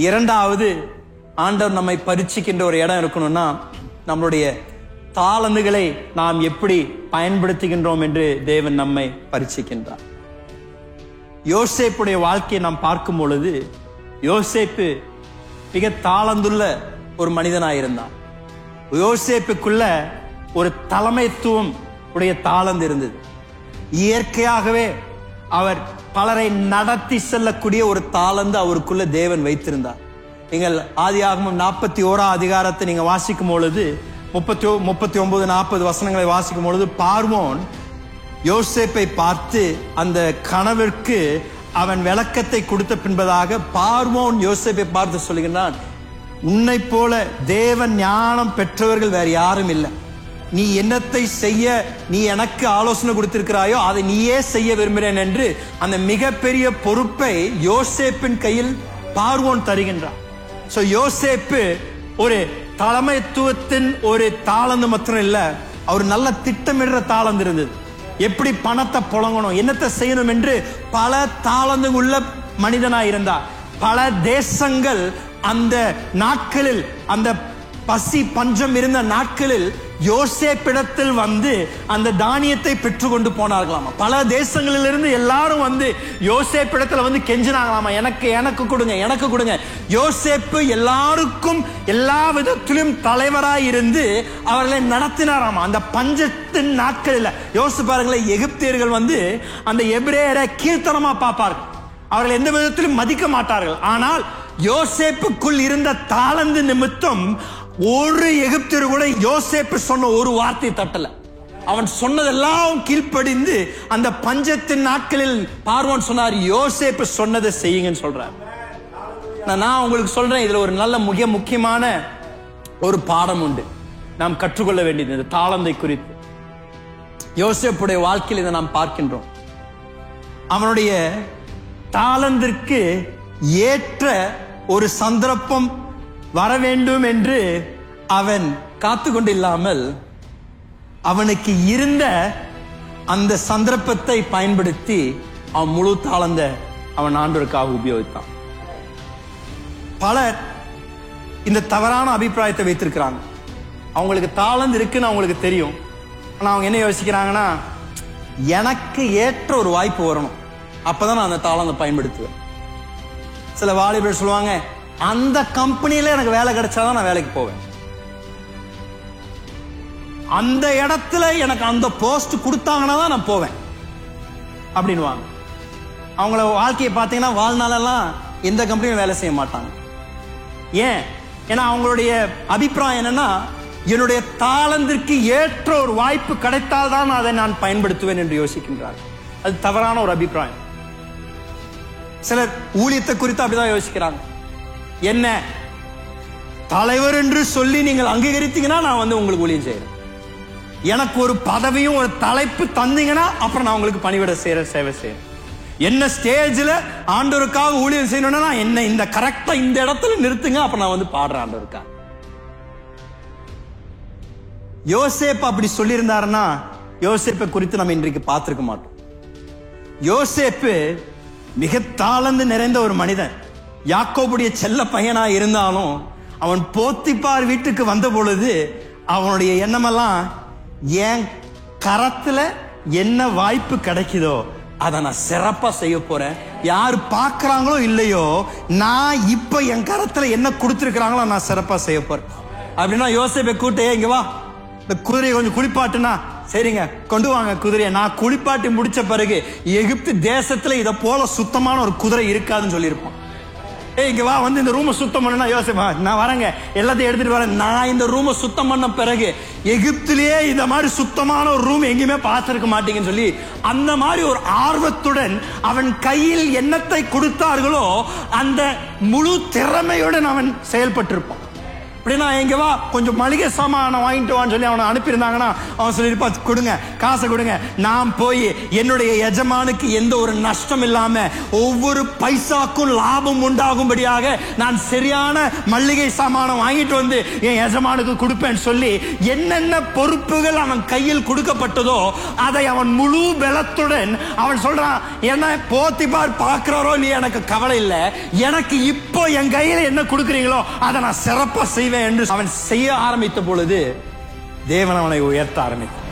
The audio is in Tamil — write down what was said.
இரண்டாவது, ஆண்டவர் நம்மை பரீட்சிக்கின்ற ஒரு இடம் இருக்கணும்னா, நம்மளுடைய தாளந்துகளை நாம் எப்படி பயன்படுத்துகின்றோம் என்று தேவன் நம்மை பரீட்சிக்கின்றார். யோசேப்புடைய வாழ்க்கையை நாம் பார்க்கும் பொழுது, யோசேப்பு மிக தாளந்துள்ள ஒரு மனிதனாயிருந்தான். யோசேப்புக்குள்ள ஒரு தலைமைத்துவம் உடைய தாளந்து இருந்தது. இயற்கையாகவே அவர் பலரை நடத்தி செல்லக்கூடிய ஒரு தாளந்து அவருக்குள்ள தேவன் வைத்திருந்தார். நீங்கள் ஆதியாகமம் 41 அதிகாரத்தை நீங்க வாசிக்கும் பொழுது 39, 40 வசனங்களை வாசிக்கும் பொழுது, பார்வோன் யோசேப்பை பார்த்து அந்த கனவிற்கு அவன் விளக்கத்தை கொடுத்த பின்பதாக பார்வோன் யோசேப்பை பார்த்து சொல்லுகிறான், உன்னை போல தேவன் ஞானம் பெற்றவர்கள் வேற யாரும் இல்லை. நீ என்னத்தை செய்ய நீ எனக்கு ஆலோசனை கொடுத்திருக்கிறாயோ அதை நீயே செய்ய விரும்புகிறேன் என்று அந்த மிகப்பெரிய பொறுப்பை யோசேப்பின் கையில் பார்வோன் தருகின்றான். சோ யோசேப்பு ஒரு தலைமைத்துவத்தின் ஒரு தாளந்து மாத்திரம் இல்ல, அவர் நல்ல திட்டமிடுற தாளந்து இருந்தது. எப்படி பணத்தை புழங்கணும், என்னத்தை செய்யணும் என்று பல தாளந்து உள்ள மனிதனாய் இருந்தார். பல தேசங்கள் அந்த நாட்களில், அந்த பசி பஞ்சம் இருந்த நாட்களில் யோசேப்பிடத்தில் வந்து அந்த தானியத்தை பெற்றுக்கொண்டு போனார்களாமா. பல தேசங்களிலிருந்து எல்லாரும் வந்து யோசேப்பிடத்தில் வந்து கெஞ்சினாங்களாமா, எனக்கு கொடுங்க, எனக்கு கொடுங்க. யோசேப்பு எல்லாருக்கும் எல்லா விதத்திலும் தலைவராய் இருந்து அவர்களை நடத்தினாராமா. அந்த பஞ்சத்தின் நாட்களில் யோசிச்சு பாருங்களேன், எகிப்தியர்கள் வந்து அந்த எபிரேயரை கீழ்த்தனமா பார்ப்பார்கள், அவர்கள் எந்த விதத்திலும் மதிக்க மாட்டார்கள். ஆனால் யோசேப்புக்குள் இருந்த தாளந்து நிமித்தம் ஒரு எகிப்தியர் கூட யோசேப்பு சொன்ன ஒரு வார்த்தை தட்டல. அவன் சொன்னதெல்லாம் கீழ்ப்படிந்து அந்த பஞ்சத்தின் நாட்களில் பார்வோன் சொன்னார், யோசேப்பு சொன்னதை செய்யுங்கன்னு சொல்றார். நான் உங்களுக்கு சொல்றேன், இதுல ஒரு நல்ல மிக முக்கியமான ஒரு பாடம் உண்டு நாம் கற்றுக்கொள்ள வேண்டியது இந்த தாளந்தை குறித்து. யோசேப்புடைய வாழ்க்கையில் இதை நாம் பார்க்கின்றோம். அவனுடைய தாளந்திற்கு ஏற்ற ஒரு சந்தர்ப்பம் வர வேண்டும் என்று அவன் காத்து கொண்டு இல்லாமல் அவனுக்கு இருந்த அந்த சந்தர்ப்பத்தை பயன்படுத்தி அவன் முழு தாளந்த அவன் ஆண்டவருக்காக உபயோகித்தான். பலர் இந்த தவறான அபிப்பிராயத்தை வைத்திருக்கிறாங்க. அவங்களுக்கு தாளந்து இருக்குன்னு அவங்களுக்கு தெரியும், ஆனா அவங்க என்ன யோசிக்கிறாங்கன்னா, எனக்கு ஏற்ற ஒரு வாய்ப்பு வரணும், அப்பதான் நான் அந்த தாளந்தை பயன்படுத்துவேன். சில வாலிபர் சொல்லுவாங்க, அந்த கம்பெனியில எனக்கு வேலை கிடைச்சாதான் நான் வேலைக்கு போவேன், அந்த இடத்துல எனக்கு அந்த போஸ்ட் கொடுத்தாங்கன்னா தான் நான் போவேன் அப்படின்வாங்க. அவங்கள வாழ்க்கையை பார்த்தீங்கன்னா வாழ்நாளெல்லாம் எந்த கம்பெனியும் வேலை செய்ய மாட்டாங்க. ஏன்? ஏன்னா அவங்களுடைய அபிப்பிராயம் என்னன்னா, என்னுடைய தாளந்திற்கு ஏற்ற ஒரு வாய்ப்பு கிடைத்தால் தான் அதை நான் பயன்படுத்துவேன் என்று யோசிக்கின்றார்கள். அது தவறான ஒரு அபிப்பிராயம். சிலர் ஊழியத்தை குறித்து அப்படிதான் யோசிக்கிறாங்க. என்ன தலைவர் என்று சொல்லி நீங்கள் அங்கீகரித்தீங்கன்னா நான் வந்து உங்களுக்கு ஊழியம் செய்யறேன், எனக்கு ஒரு பதவியும் ஒரு தலைப்பு தந்தீங்கன்னா அப்புறம் நான் உங்களுக்கு பணிவிட சேவை செய்யறேன், என்ன ஸ்டேஜ்ல ஆண்டவருக்காக ஊழியம் செய்யணும்னா என்ன இந்த கரெக்டா இந்த இடத்துல நிறுத்துங்க, அப்புறம் நான் வந்து பாடுறேன் ஆண்டவருக்காக. யோசேப்பு அப்படி சொல்லி இருந்தாருன்னா யோசேப்பை குறித்து நம்ம இன்றைக்கு பார்த்திருக்க மாட்டோம். யோசேப்பு மிக தாளந்து நிறைந்த ஒரு மனிதன். யாக்கோபுடைய செல்ல பையனா இருந்தாலும் அவன் போத்திபார் வீட்டுக்கு வந்த பொழுது அவனுடைய எண்ணமெல்லாம், என் கரத்துல என்ன வாய்ப்பு கிடைக்குதோ அதை நான் சிறப்பா செய்ய போறேன், யாரு பாக்குறாங்களோ இல்லையோ நான் இப்ப என் கரத்துல என்ன கொடுத்திருக்கிறாங்களோ நான் சிறப்பா செய்ய போறேன் அப்படின்னா யோசேப்பை கூட்டு, இங்க வா, இந்த குதிரையை கொஞ்சம் குளிப்பாட்டுனா, சரிங்க கொண்டு வாங்க குதிரையை, நான் குளிப்பாட்டி முடிச்ச பிறகு எகிப்து தேசத்துல இதை போல சுத்தமான ஒரு குதிரை இருக்காதுன்னு சொல்லியிருப்பான். இங்க வா, வந்து இந்த ரூமை சுத்தம் பண்ணா, யோசிப்பா நான் வரேங்க எல்லாத்தையும் எடுத்துட்டு வரேன், நான் இந்த ரூமை சுத்தம் பண்ண பிறகு எகிப்திலேயே இந்த மாதிரி சுத்தமான ஒரு ரூம் எங்கேயுமே பார்த்திருக்க மாட்டீங்கன்னு சொல்லி அந்த மாதிரி ஒரு ஆர்வத்துடன் அவன் கையில் எண்ணத்தை கொடுத்தார்களோ அந்த முழு திறமையுடன் அவன் செயல்பட்டிருப்பான். அப்படின்னா எங்க வா கொஞ்சம் மளிகை சாமான வாங்கிட்டு வான்னு சொல்லி அவனை அனுப்பியிருந்தாங்கன்னா அவன் சொல்லியிருப்பா, கொடுங்க காசை கொடுங்க, நான் போய் என்னுடைய எஜமானுக்கு எந்த ஒரு நஷ்டம் இல்லாம ஒவ்வொரு பைசாக்கும் லாபம் உண்டாகும்படியாக நான் சரியான மளிகை சாமான வாங்கிட்டு வந்து என் எஜமானுக்கு கொடுப்பேன்னு சொல்லி என்னென்ன பொறுப்புகள் அவன் கையில் கொடுக்கப்பட்டதோ அதை அவன் முழு பலத்துடன் அவன் சொல்றான், என்ன போத்திபார் பார்க்கிறாரோ இல்லையா எனக்கு கவலை இல்லை, எனக்கு இப்போ என் கையில என்ன கொடுக்குறீங்களோ அதை நான் சிறப்பா செய்வேன் என்று அவன் செய்ய ஆரம்பித்த பொழுது தேவன் அவனை உயர்த்த ஆரம்பித்தார்.